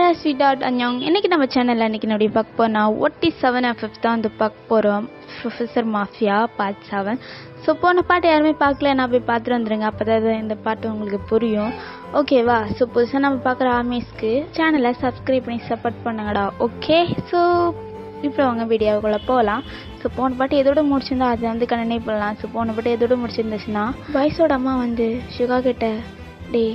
Hello sweet அஞ்ஞாங். இன்றைக்கி நம்ம சேனலில் இன்றைக்கி நம்ம பார்க்க போனால் 47 தான் வந்து பார்க்க போகிறோம். Professor mafia part 7. ஸோ போன பாட்டு யாருமே பார்க்கல, நான் போய் பார்த்துட்டு வந்துடுங்க. அப்போ தான் இந்த பாட்டு உங்களுக்கு புரியும், ஓகேவா? ஸோ புதுசாக நம்ம பார்க்குற ஆர்மிஸ்க்கு சேனலை சப்ஸ்கிரைப் பண்ணி சப்போர்ட் பண்ணுங்கடா, ஓகே? ஸோ இப்போ அவங்க வீடியோக்குள்ளே போகலாம். ஸோ போன பாட்டு எதோட முடிச்சிருந்தா அதை வந்து கண்டினியூ பண்ணலாம். ஸோ போன பாட்டு எதோட முடிச்சிருந்துச்சுன்னா, பாய்ஸோட அம்மா வந்து சுகா கிட்ட, டே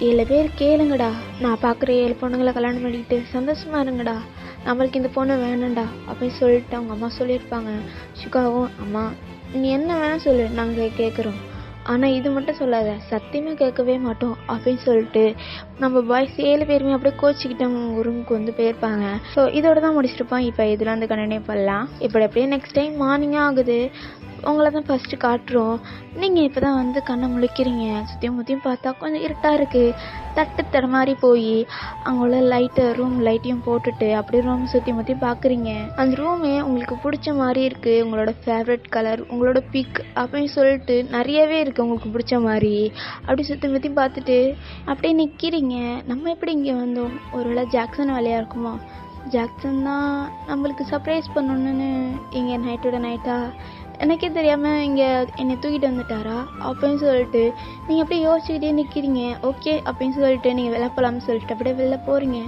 7 பேர் கேளுங்கடா, நான் பார்க்குற 7 பொண்ணுங்களை கல்யாணம் பண்ணிக்கிட்டு சந்தோஷமா இருங்கடா, நம்மளுக்கு இந்த பொண்ணு வேணும்டா அப்படின்னு சொல்லிட்டு அவங்க அம்மா சொல்லியிருப்பாங்க. சுகாவும், அம்மா நீ என்ன வேணால் சொல்லு, நாங்கள் கேட்குறோம், ஆனால் இது மட்டும் சொல்லாத, சத்தியமாக கேட்கவே மாட்டோம் அப்படின்னு சொல்லிட்டு நம்ம பாய்ஸ் 7 பேருமே அப்படியே கோச்சிக்கிட்டு அவங்க ரூமுக்கு வந்து போயிருப்பாங்க. ஸோ இதோட தான் முடிச்சிருப்போம். இப்போ இதில் வந்து கண்டினியூ பண்ணலாம். இப்போ அப்படியே நெக்ஸ்ட் டைம் மார்னிங்காக ஆகுது, உங்களை தான் ஃபஸ்ட்டு காட்டுறோம். நீங்கள் இப்போ தான் வந்து கண்ணை முழிக்கிறீங்க. சுற்றியும் முற்றியும் பார்த்தா கொஞ்சம் இருட்டாக இருக்குது. தட்டு மாதிரி போய் அங்கே உள்ள ரூம் லைட்டையும் போட்டுட்டு அப்படியே ரூம் சுற்றி முற்றியும் பார்க்குறீங்க. அந்த ரூமே உங்களுக்கு பிடிச்ச மாதிரி இருக்குது. உங்களோட ஃபேவரட் கலர், உங்களோட பிக் அப்படின்னு சொல்லிட்டு நிறையவே இருக்குது உங்களுக்கு பிடிச்ச மாதிரி. அப்படி சுற்றி முற்றி பார்த்துட்டு அப்படியே நிற்கிறீங்க. நம்ம எப்படி இங்கே வந்தோம்? ஒருவேளை ஜாக்சன் வேலையாக இருக்குமா? ஜாக்சன் தான் நம்மளுக்கு சர்ப்ரைஸ் பண்ணணுன்னு இங்கே நைட்டோட நைட்டாக எனக்கே தெரியாமல் இங்கே என்னை தூக்கிட்டு வந்துட்டாரா அப்படின்னு சொல்லிட்டு நீங்கள் அப்படியே யோசிச்சுக்கிட்டே நிற்கிறீங்க. ஓகே அப்படின்னு சொல்லிட்டு நீங்கள் வெளில போகலாம்னு சொல்லிட்டு அப்படியே வெளில போகிறீங்க.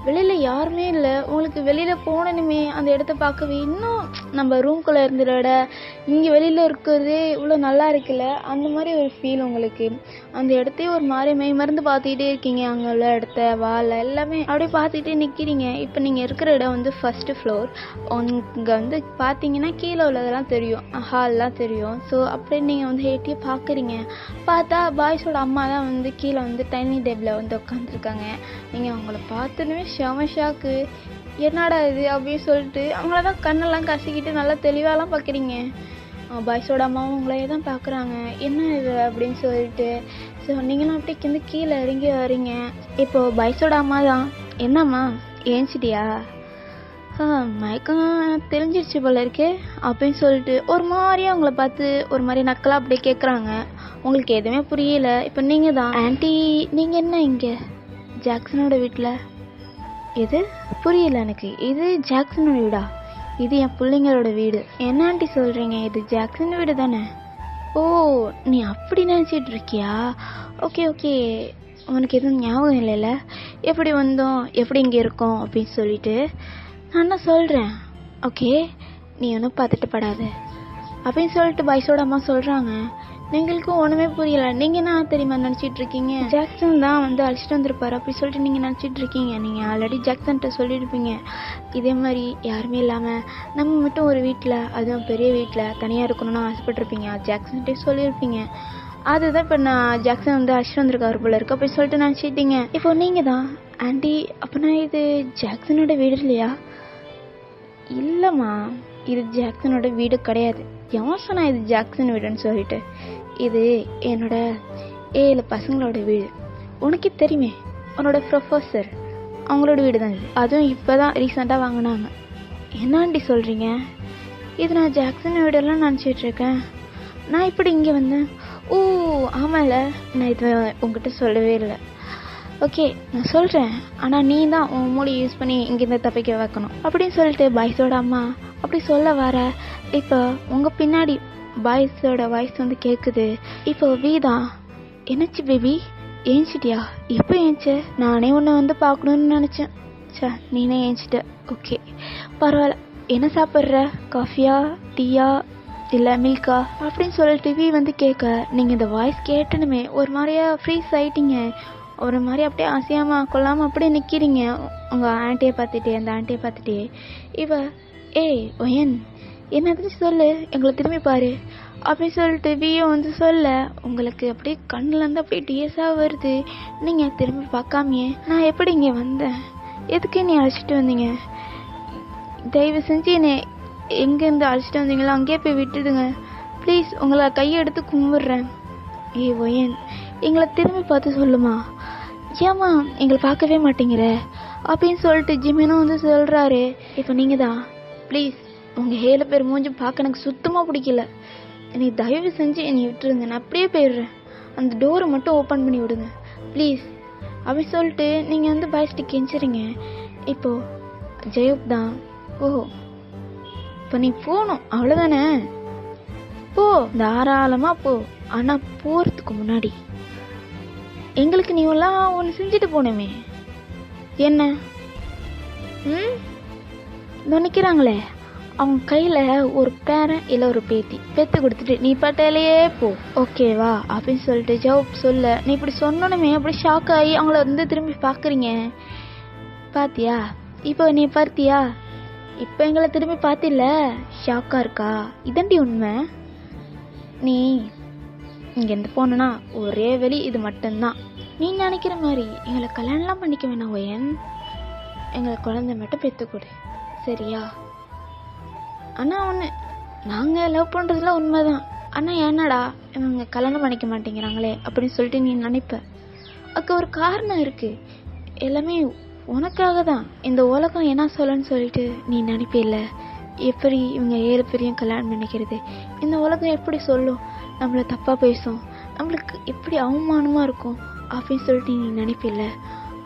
வெளியில் யாருமே இல்லை. உங்களுக்கு வெளியில் போகணுமே அந்த இடத்த பார்க்கவே, இன்னும் நம்ம ரூம்குள்ளே இருந்துட விட இங்கே வெளியில் இருக்கிறதே இவ்வளோ நல்லா இருக்குல்ல, அந்த மாதிரி ஒரு ஃபீல் உங்களுக்கு. அந்த இடத்தையே ஒரு மாதிரி மருந்து பார்த்துக்கிட்டே இருக்கீங்க. அங்கே உள்ள இடத்த வாழை எல்லாமே அப்படியே பார்த்துக்கிட்டே நிற்கிறீங்க. இப்போ நீங்கள் இருக்கிற இடம் வந்து ஃபஸ்ட்டு ஃப்ளோர். இங்கே வந்து பார்த்தீங்கன்னா கீழே உள்ளதெல்லாம் தெரியும், ஹால்லாம் தெரியும். ஸோ அப்படியே நீங்கள் வந்து எட்டியே பார்க்குறீங்க. பார்த்தா பாய்ஸோட அம்மா தான் வந்து கீழே வந்து டைனிங் டேபிளில் வந்து உட்காந்துருக்காங்க. நீங்கள் அவங்கள பார்த்துன்னு செம ஷாக்கு, என்னடா இது அப்படின்னு சொல்லிட்டு அவங்கள தான் கண்ணெல்லாம் கசிக்கிட்டு நல்லா தெளிவாலாம் பார்க்குறீங்க. பாய்ஸோட அம்மாவும் உங்களையே தான் பார்க்குறாங்க, என்ன இது அப்படின்னு சொல்லிட்டு. ஸோ நீங்களும் அப்படியே கீழே இறங்கி வரீங்க. இப்போது பாய்ஸோட அம்மா தான், என்னம்மா ஏஞ்சிட்டியா? மயக்கம் தெரிஞ்சிருச்சு போல இருக்கே அப்படின்னு சொல்லிட்டு ஒரு மாதிரியாக அவங்கள பார்த்து ஒரு மாதிரி நக்கலாக அப்படியே கேட்குறாங்க. உங்களுக்கு எதுவுமே புரியல. இப்போ நீங்கள் தான், ஆன்ட்டி நீங்கள் என்ன இங்கே ஜாக்சனோட வீட்டில்? எது புரியல எனக்கு. இது ஜாக்சனோட வீடா? இது என் பிள்ளைங்களோட வீடு. என்ன ஆண்டி சொல்கிறீங்க? இது ஜாக்சன் வீடு தானே? ஓ, நீ அப்படி நினச்சிட்டு இருக்கியா? ஓகே ஓகே, உனக்கு எதுவும் ஞாபகம் இல்லைல்ல எப்படி வந்தோம், எப்படி இங்கே இருக்கோம் அப்படின்னு சொல்லிட்டு நான் என்ன சொல்கிறேன், ஓகே நீ ஒன்றும் பார்த்துட்டு படாத அப்படின்னு சொல்லிட்டு பாய்ஸோட அம்மா சொல்கிறாங்க. எங்களுக்கும் ஒன்றுமே புரியலை. நீங்கள் என்ன தெரியுமா நினச்சிட்டு இருக்கீங்க? ஜாக்சன் தான் வந்து அழைச்சிட்டு வந்திருப்பாரு அப்படி சொல்லிட்டு நீங்கள் நினச்சிட்டு இருக்கீங்க. நீங்கள் ஆல்ரெடி ஜாக்சன்கிட்ட சொல்லியிருப்பீங்க, இதே மாதிரி யாருமே இல்லாமல் நம்ம மட்டும் ஒரு வீட்டில், அதுவும் பெரிய வீட்டில் தனியாக இருக்கணும்னு ஆசைப்பட்டிருப்பீங்க. ஜாக்சன்கிட்டே சொல்லியிருப்பீங்க. அதுதான் இப்போ நான் ஜாக்சன் வந்து அழைச்சிட்டு வந்திருக்காரு போல இருக்கு அப்படி சொல்லிட்டு நினச்சிட்டீங்க. இப்போ நீங்கள் தான், ஆண்டி அப்போனா இது ஜாக்சனோட வீடு இல்லையா? இல்லைம்மா, இது ஜாக்சனோட வீடு கிடையாது. எவன் சொன்னா இது ஜாக்சன் வீடுன்னு சொல்லிட்டு? இது என்னோட 7 பசங்களோட வீடு. உனக்கே தெரியுமே, உன்னோட ப்ரொஃபஸர் அவங்களோட வீடு தான் இது. அதுவும் இப்போ தான் ரீசெண்டாக வாங்கினாங்க. என்னாண்டி சொல்கிறீங்க? இது நான் ஜாக்சன் வீடெல்லாம் நினச்சிட்ருக்கேன். நான் இப்படி இங்கே வந்தேன். ஓ ஆமாம்ல, நான் இது உங்ககிட்ட சொல்லவே இல்லை. ஓகே நான் சொல்கிறேன், ஆனால் நீ தான் உன் மூளை யூஸ் பண்ணி இங்கேருந்து தப்பிக்க வைக்கணும் அப்படின்னு சொல்லிட்டு பாய்ஸோட அம்மா அப்படி சொல்ல வர, இப்போ உங்கள் பின்னாடி பாய்ஸோட வாய்ஸ் வந்து கேட்குது. இப்போ வீதா, என்னச்சு பேபி ஏஞ்சிட்டியா? எப்போ ஏஞ்சி? நானே உன்னை வந்து பார்க்கணுன்னு நினச்சேன். நீனே ஏஞ்சிட்ட, ஓகே பரவாயில்ல. என்ன சாப்பிட்ற? காஃபியா டீயா இல்லை மில்கா அப்படின்னு சொல்லிட்டு வி வந்து கேட்க, நீங்கள் இந்த வாய்ஸ் கேட்டனுமே ஒரு மாதிரியா ஃப்ரீஸ் ஆகிட்டீங்க. ஒரு மாதிரி அப்படியே அசையாமல் கொள்ளாமல் அப்படியே நிற்கிறீங்க. உங்கள் ஆண்டியை பார்த்துட்டே, அந்த ஆண்டியை பார்த்துட்டே இவ, ஏய் ஒயன் என்னது சொல்லு, எங்களை திரும்பி பாரு அப்படின்னு சொல்லிட்டு வியும் வந்து சொல்ல, உங்களுக்கு அப்படியே கண்ணுலேருந்து அப்படியே டிஎஸாக வருது. நீங்கள் திரும்பி பார்க்காமையே, நான் எப்படி இங்கே வந்தேன், எதுக்கு நீ அழைச்சிட்டு வந்தீங்க, தயவு செஞ்சு என்னை எங்கேருந்து அழைச்சிட்டு வந்தீங்களோ அங்கேயே போய் விட்டுடுங்க ப்ளீஸ், உங்களை கையெடுத்து கும்பிட்றேன். ஏய் ஒயன் எங்களை திரும்பி பார்த்து சொல்லுமா, ஏம்மா எங்களை பார்க்கவே மாட்டேங்கிற அப்படின்னு சொல்லிட்டு ஜிமினும் வந்து சொல்கிறாரு. இப்போ நீங்கள் தான், ப்ளீஸ் உங்கள் 7 பேர் மூஞ்சி பார்க்க எனக்கு சுத்தமாக பிடிக்கல, என்னை தயவு செஞ்சு என்னை விட்டுருங்க, நான் அப்படியே போயிடுறேன், அந்த டோரை மட்டும் ஓப்பன் பண்ணி விடுங்க ப்ளீஸ். அப்படி சொல்லிட்டு நீங்கள் வந்து பாய்ஸ்ட்டு கெஞ்சுறீங்க. இப்போது ஜெயப் தான் ஓ இப்போ நீ போகணும் அவ்வளோதானே, போ தாராளமாக போ. ஆனால் போகிறதுக்கு முன்னாடி எங்களுக்கு நீ எல்லாம் ஒன்று செஞ்சுட்டு போகணுமே. என்ன நினைக்கிறாங்களே அவங்க கையில் ஒரு பேரன் இல்லை ஒரு பேத்தி பெற்று கொடுத்துட்டு நீ பட்டையிலேயே போ ஓகேவா அப்படின்னு சொல்லிட்டு ஜவாப் சொல்ல, நீ இப்படி சொன்னோன்னே அப்படி ஷாக் ஆகி அவங்கள வந்து திரும்பி பார்க்குறீங்க. பார்த்தியா இப்போ நீ பார்த்தியா, இப்போ எங்களை திரும்பி பார்த்தில்ல, ஷாக்காக இருக்கா? இதண்டி உண்மை. நீ இங்கேருந்து போனோன்னா ஒரே வழி இது மட்டும்தான். நீ நினைக்கிற மாதிரி எங்களை கல்யாணம்லாம் பண்ணிக்க வேணாம் ஒயன், எங்களை குழந்தை மட்டும் பெற்றுக்கொடு சரியா? ஆனால் ஒன்று, நாங்கள் லவ் பண்ணுறதுலாம் உண்மைதான், ஆனால் என்னடா இவங்க கல்யாணம் பண்ணிக்க மாட்டேங்கிறாங்களே அப்படின்னு சொல்லிட்டு நீ நினைப்ப. அதுக்கு ஒரு காரணம் இருக்குது, எல்லாமே உனக்காக தான். இந்த உலகம் என்ன சொல்லன்னு சொல்லிட்டு நீ நினைப்பில்ல, எப்படி இவங்க 7 பேரையும் கல்யாணம் பண்ணிக்கிறது, இந்த உலகம் எப்படி சொல்லும், நம்மளை தப்பாக பேசும், நம்மளுக்கு எப்படி அவமானமாக இருக்கும் அப்படின்னு சொல்லிட்டு நீ நினைப்பில்ல.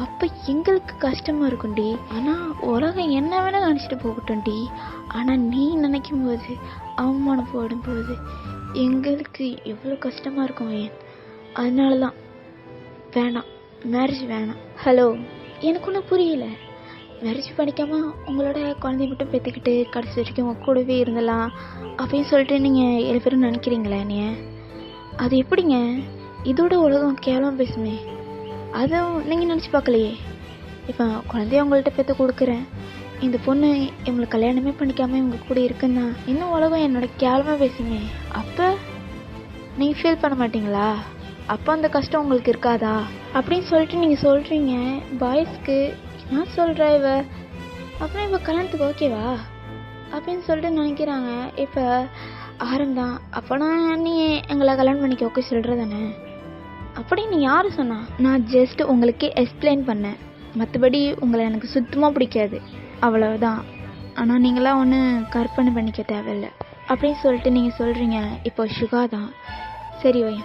அப்போ எங்களுக்கு கஷ்டமாக இருக்கும்டி. ஆனால் உலகம் என்ன வேணால் நினச்சிட்டு போகட்டும்டி, ஆனால் நீ நினைக்கும் போது அவமானம் போடும்போது எங்களுக்கு எவ்வளோ கஷ்டமாக இருக்கும் ஏன். அதனால தான் வேணாம், மேரேஜ் வேணாம். ஹலோ, எனக்கு ஒன்றும் புரியல. மேரேஜ் பண்ணிக்காம உங்களோட குழந்தைய மட்டும் பெற்றுக்கிட்டு கடைசி வரைக்கும் உங்கள் கூடவே இருந்தலாம் அப்படின்னு சொல்லிட்டு நீங்கள் 7 பேரும் நினைக்கிறீங்களே நீ, அது எப்படிங்க? இதோட உலகம் கேவலம் பேசுமே, அதுவும் நீங்கள் நினச்சி பார்க்கலையே. இப்போ குழந்தைய உங்கள்கிட்ட பெற்று கொடுக்குறேன், இந்த பொண்ணு இவங்களை கல்யாணமே பண்ணிக்காமல் இவங்க கூட இருக்குன்னா இன்னும் உலகம் என்னோட கேவலமாக பேசுமே. அப்போ நீங்கள் ஃபீல் பண்ண மாட்டிங்களா? அப்போ அந்த கஷ்டம் உங்களுக்கு இருக்காதா அப்படின்னு சொல்லிட்டு நீங்கள் சொல்கிறீங்க. பாய்ஸ்க்கு என்ன சொல்கிறா இவ, அப்புறம் இப்போ கல்யாணத்துக்கு ஓகேவா அப்படின்னு சொல்லிட்டு நினைக்கிறாங்க. இப்போ ஆரம்பம் அப்போனா நீ எங்களை கல்யாணம் பண்ணிக்க ஓகே சொல்கிறதானே அப்படின்னு யார் சொன்னா? நான் ஜஸ்ட் உங்களுக்கு எக்ஸ்பிளைன் பண்ணேன், மற்றபடி உங்களை எனக்கு சுத்தமாக பிடிக்காது அவ்வளவுதான். ஆனால் நீங்களாம் ஒன்றும் கற்பனை பண்ணிக்க தேவையில்லை அப்படின்னு சொல்லிட்டு நீங்கள் சொல்கிறீங்க. இப்போ சுகா தான் சரி வை.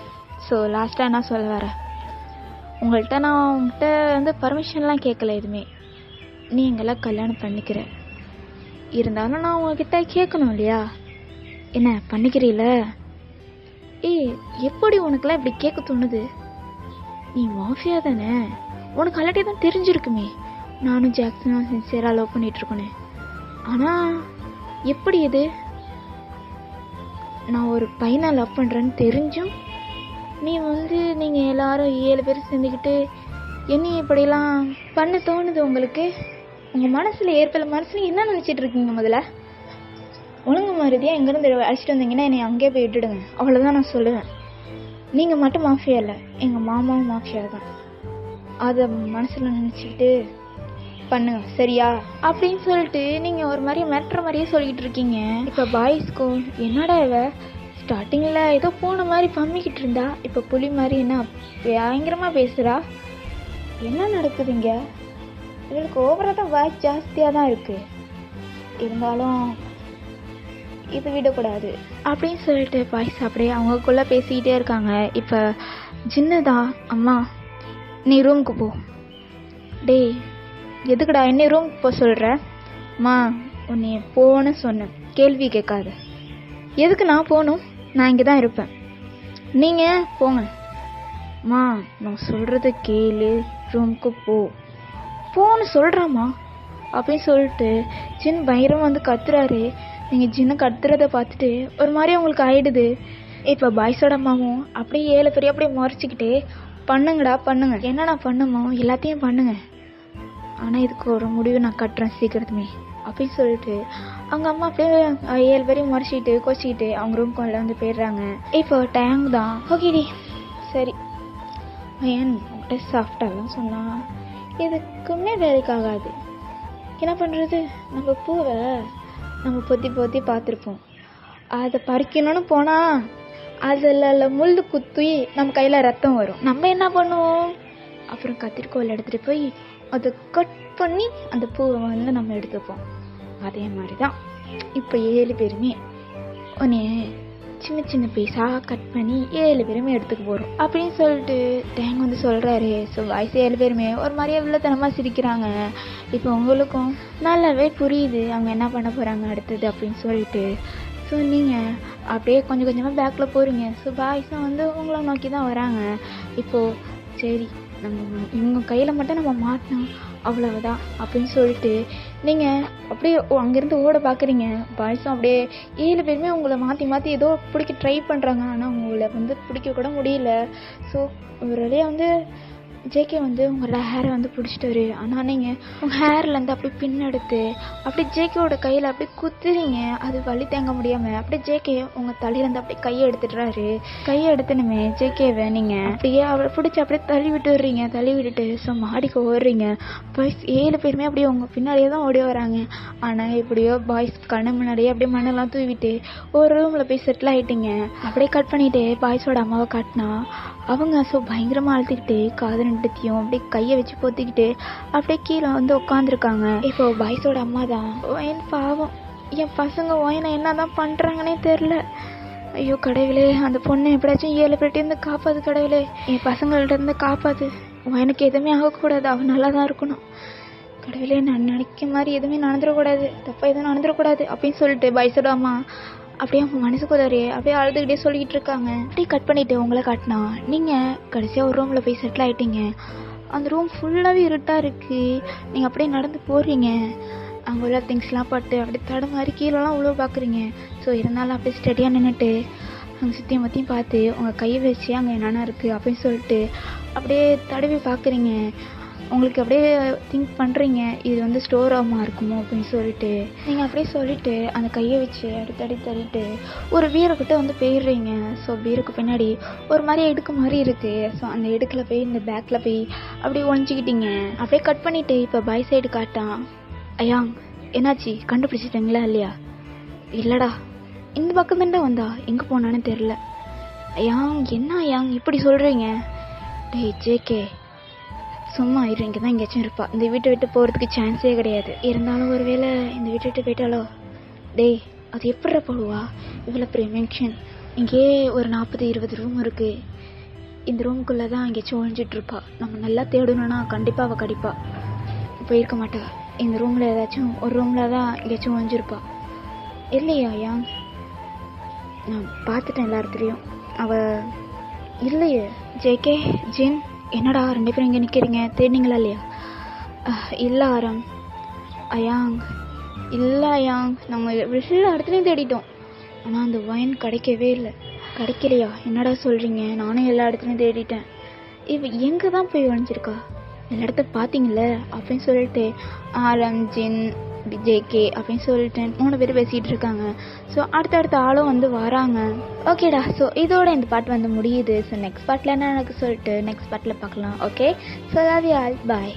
ஸோ லாஸ்ட்டாக என்ன சொல்ல வர, உங்கள்கிட்ட நான் உங்கள்கிட்ட வந்து பர்மிஷன்லாம் கேட்கல எதுவுமே, நீ எங்கெல்லாம் கல்யாணம் பண்ணிக்கிற, இருந்தாலும் நான் உங்ககிட்ட கேட்கணும் இல்லையா, என்ன பண்ணிக்கிறீல? ஏய் எப்படி உனக்குலாம் இப்படி கேட்க தோணுது? நீ மாஃபியா தானே, உனக்கு ஆல்ரெடி தான் தெரிஞ்சிருக்குமே நானும் ஜாக்சனும் சின்சியராக லவ் பண்ணிகிட்ருக்கோனே. ஆனால் எப்படி இது, நான் ஒரு பையனை லவ் பண்ணுறேன்னு தெரிஞ்சும் நீ வந்து நீங்கள் எல்லாரும் 7 பேர் சேர்ந்துக்கிட்டு என்ன இப்படிலாம் பண்ண தோணுது உங்களுக்கு? உங்கள் மனசில் ஏற்பட மனசில் என்ன நினச்சிட்டு இருக்கீங்க? முதல்ல ஒழுங்கு மாதிரியாக எங்கேருந்து அழைச்சிட்டு வந்தீங்கன்னா என்னை அங்கேயே போய் விட்டுடுங்க, அவ்வளோதான் நான் சொல்லுவேன். நீங்கள் மட்டும் மாஃபியா இல்லை, எங்கள் மாமாவும் மாஃபியா தான், அதை மனசில் நினச்சிக்கிட்டு பண்ணுங்க சரியா அப்படின்னு சொல்லிட்டு நீங்கள் ஒரு மாதிரி மிரட்டுற மாதிரியே சொல்லிக்கிட்டு இருக்கீங்க. இப்போ பாய்ஸ்க்கும் என்னடா இவ ஸ்டார்டிங்கில் ஏதோ போன மாதிரி பம்மிக்கிட்டு இருந்தா, இப்போ புலி மாதிரி என்ன பயங்கரமாக பேசுகிறா, என்ன நடக்குதுங்க? இவளுக்கு ஓவராக தான் வாய்ஸ் ஜாஸ்தியாக தான் இருக்குது, இருந்தாலும் இது விடக்கூடாது அப்படின்னு சொல்லிட்டு பாய்ஸ் அப்படியே அவங்களுக்குள்ளே பேசிக்கிட்டே இருக்காங்க. இப்போ ஜின்னுதான், அம்மா நீ ரூமுக்கு போ. டேய் எதுக்குடா என்ன ரூமுக்கு போக சொல்கிற? அம்மா உன்னை போன்னு சொன்னேன், கேள்வி கேட்காத. எதுக்கு நான் போகணும்? நான் இங்கே தான் இருப்பேன், நீங்கள் போங்க. அம்மா நான் சொல்கிறத கேளு, ரூமுக்கு போன்னு சொல்கிறாம்மா அப்படின்னு சொல்லிட்டு ஜின் பயங்கரமாக வந்து கத்துறாரு. நீங்கள் ஜின்னை கத்துறதை பார்த்துட்டு ஒரு மாதிரி அவங்களுக்கு ஆயிடுது. இப்போ பாய்ஸோட அம்மாவும் அப்படியே 7 பேரையும் அப்படியே முறைச்சிக்கிட்டே பண்ணுங்கடா பண்ணுங்க, என்னடா பண்ணுமோ எல்லாத்தையும் பண்ணுங்க, ஆனால் இதுக்கு ஒரு முடிவு நான் கட்டுறேன் சீக்கிரத்துமே அப்படின்னு சொல்லிட்டு அவங்க அம்மா அப்படியே 7 பேரையும் முறைச்சிக்கிட்டு கோச்சிக்கிட்டு அவங்க ரூம்குள்ள வந்து போயிடுறாங்க. இப்போ டேங் தான் ஓகேடி சரி ஏன் உங்கள்கிட்ட சாஃப்டாலாம் சொன்னால் எதுக்குமே வேலைக்காகாது, என்ன பண்ணுறது? நம்ம பூவை நம்ம பொத்தி பார்த்துருப்போம், அதை பறிக்கணும்னு போனால் அதில் முள் குத்தி நம்ம கையில் ரத்தம் வரும். நம்ம என்ன பண்ணுவோம்? அப்புறம் கத்திரிக்கோல் எடுத்துகிட்டு போய் அதை கட் பண்ணி அந்த பூவை வந்து நம்ம எடுத்துப்போம். அதே மாதிரி தான் இப்போ 7 பேருமே உன்னைய சின்ன சின்ன பீஸாக கட் பண்ணி 7 பேருமே எடுத்துக்க போகிறோம் அப்படின்னு சொல்லிட்டு டேங் வந்து சொல்கிறாரு. ஸோ பாய்ஸ் 7 பேருமே ஒரு மாதிரியே வில்லத்தனமாக சிரிக்கிறாங்க. இப்போ உங்களுக்கும் நல்லாவே புரியுது அவங்க என்ன பண்ண போகிறாங்க அடுத்தது அப்படின்னு சொல்லிட்டு. ஸோ நீங்கள் அப்படியே கொஞ்சம் கொஞ்சமாக பேக்கில் போகிறீங்க. ஸோ பாய்ஸும் வந்து உங்களை நோக்கி தான் வராங்க. இப்போது சரி நம்ம இவங்க கையில் மட்டும் நம்ம மாட்டினோம் அவ்வளவுதான் அப்படின்னு சொல்லிட்டு நீங்கள் அப்படியே அங்கேருந்து ஓட பார்க்குறீங்க. பாய்ஸும் அப்படியே 7 பேருமே உங்களை மாற்றி மாற்றி ஏதோ பிடிக்க ட்ரை பண்ணுறாங்க. ஆனால் உங்களை வந்து பிடிக்க கூட முடியல. ஸோ ஒரு வழியாக வந்து ஜேகே வந்து உங்களோட ஹேரை வந்து பிடிச்சிட்டாரு. ஆனால் நீங்கள் உங்கள் ஹேர்லேருந்து அப்படியே பின் எடுத்து அப்படியே ஜேகேவோட கையில் அப்படியே குத்துறீங்க. அது வலி தேங்க முடியாமல் அப்படியே ஜேகே உங்கள் தலையிலேருந்து அப்படியே கையை எடுத்துடுறாரு. கையை எடுத்துனுமே ஜேகேவை நீங்கள் அப்படியே அவளை பிடிச்சி அப்படியே தள்ளி விட்டுடுறீங்க. தள்ளி விட்டுட்டு ஸோ மாடிக்கு ஓடுறீங்க. பாய்ஸ் 7 பேருமே அப்படியே உங்கள் பின்னாடியே தான் ஓடி வராங்க. ஆனால் எப்படியோ பாய்ஸ் கண்ணு முன்னாடியே அப்படியே மண்ணெல்லாம் தூவிட்டு ஒரு ரூமில் போய் செட்டில் ஆகிட்டீங்க. அப்படியே கட் பண்ணிவிட்டு பாய்ஸோட அம்மாவை காட்டினா அவங்க ஸோ பயங்கரமாக அழுத்திக்கிட்டு காது ரெண்டுத்தையும் அப்படியே கையை வச்சு பொத்திக்கிட்டு அப்படியே கீழே வந்து உட்காந்துருக்காங்க. இப்போ பாய்ஸோட அம்மா தான் என் பாவம் என் பசங்க ஓயனை என்ன தான் பண்ணுறாங்கன்னே தெரில. ஐயோ கடவுளே, அந்த பொண்ணு எப்படியாச்சும் 7 பேர்ட்டேருந்து காப்பாது கடவுளே, என் பசங்கள்ட்ட இருந்து காப்பாது. எனக்கு எதுவுமே ஆகக்கூடாது, அவன் நல்லா தான் இருக்கணும் கடவுளே. நான் நினைக்க மாதிரி எதுவுமே நடந்துடக்கூடாது, தப்பாக எதுவும் நடந்துடக்கூடாது அப்படின்னு சொல்லிட்டு பாய்ஸோட அம்மா அப்படியே அவங்க மனசுக்குள்ளாரே அப்படியே அழுதுகிட்டே சொல்லிக்கிட்டு இருக்காங்க. அப்படியே கட் பண்ணிவிட்டு உங்களை காட்டினா நீங்கள் கடைசியாக ஒரு ரூமில் போய் செட்டில் ஆகிட்டீங்க. அந்த ரூம் ஃபுல்லாகவே இருட்டாக இருக்குது. நீங்கள் அப்படியே நடந்து போகிறீங்க. அங்கே உள்ள திங்ஸ்லாம் பட்டு அப்படியே தடுமாறி கீழெல்லாம் உள்ள பார்க்குறீங்க. ஸோ இருந்தாலும் அப்படியே ஸ்டடியாக நின்றுட்டு அங்கே சுற்றியும் மற்றியும் பார்த்து உங்கள் கையை வச்சு அங்கே என்னென்ன இருக்குது அப்படின்னு சொல்லிட்டு அப்படியே தடவி பார்க்குறீங்க. உங்களுக்கு அப்படியே திங்க் பண்ணுறீங்க இது வந்து ஸ்டோர் ரூமாக இருக்குமோ அப்படின்னு சொல்லிட்டு. நீங்கள் அப்படியே சொல்லிவிட்டு அந்த கையை வச்சு அடித்தடி தள்ளிட்டு ஒரு பீரோக்கிட்ட வந்து போயிடுறீங்க. ஸோ பீரோக்கு பின்னாடி ஒரு மாதிரி இடுக்கு மாதிரி இருக்குது. ஸோ அந்த இடுக்கில் போய் இந்த பேக்கில் போய் அப்படியே ஒழிஞ்சிக்கிட்டீங்க. அப்படியே கட் பண்ணிவிட்டு இப்போ பாய் சைடு காட்டான். ஐயாங் என்னாச்சு கண்டுபிடிச்சிட்டிங்களா இல்லையா? இல்லைடா இந்த பக்கம் தாண்டா வந்தா, எங்கே போனான்னு தெரில. ஐயாங் என்ன ஐயாங் இப்படி சொல்கிறீங்க? டேய் ஜேகே சும்மா இரு, இங்கே தான் எங்கேயாச்சும் இருப்பா. இந்த வீட்டை விட்டு போகிறதுக்கு சான்ஸே கிடையாது. இருந்தாலும் ஒரு வேளை இந்த வீட்டை விட்டு போயிட்டாலோ? டேய் அது எப்படிடா போடுவா? இவ்வளோ பெரிய மென்ஷன், இங்கேயே ஒரு 40-20 ரூம் இருக்குது. இந்த ரூமுக்குள்ளே தான் எங்கேயாச்சும் ஒழிஞ்சிட்ருப்பா. நம்ம நல்லா தேடணும்னா கண்டிப்பாக அவள் கடிப்பா. போயிருக்க மாட்டா. இந்த ரூமில் ஏதாச்சும் ஒரு ரூமில் தான் எங்கேயாச்சும் ஒழிஞ்சிருப்பா. இல்லையா ஐயா? நான் பார்த்துட்டேன் எல்லாத்துலேயும். அவள் இல்லையே. ஜேகே ஜின் என்னடா 2 பேரும் இங்கே நிற்கிறீங்க, தேடினீங்களா இல்லையா? இல்லை ஆரம். ஐயாங் இல்லை ஐயாங், நாங்கள் எல்லா இடத்துலையும் தேடிட்டோம். ஆனால் அந்த ஒயின் கிடைக்கவே இல்லை. கிடைக்கலையா? என்னடா சொல்கிறீங்க? நானும் எல்லா இடத்துலையும் தேடிட்டேன். இவ எங்கே தான் போய் ஒழிஞ்சிருக்கா? எல்லா இடத்த பார்த்தீங்களே அப்படின்னு சொல்லிட்டு ஆரம் ஜின் ஜேகே அப்படின்னு சொல்லிட்டு 3 பேர் பேசிகிட்டு இருக்காங்க. ஸோ அடுத்தடுத்த ஆளும் வந்து வராங்க. ஓகேடா, ஸோ இதோட இந்த பாட்டு வந்து முடியுது. ஸோ நெக்ஸ்ட் பாட்டில் என்ன எனக்கு சொல்லிட்டு நெக்ஸ்ட் பாட்டில் பார்க்கலாம். Okay, so love you all, bye.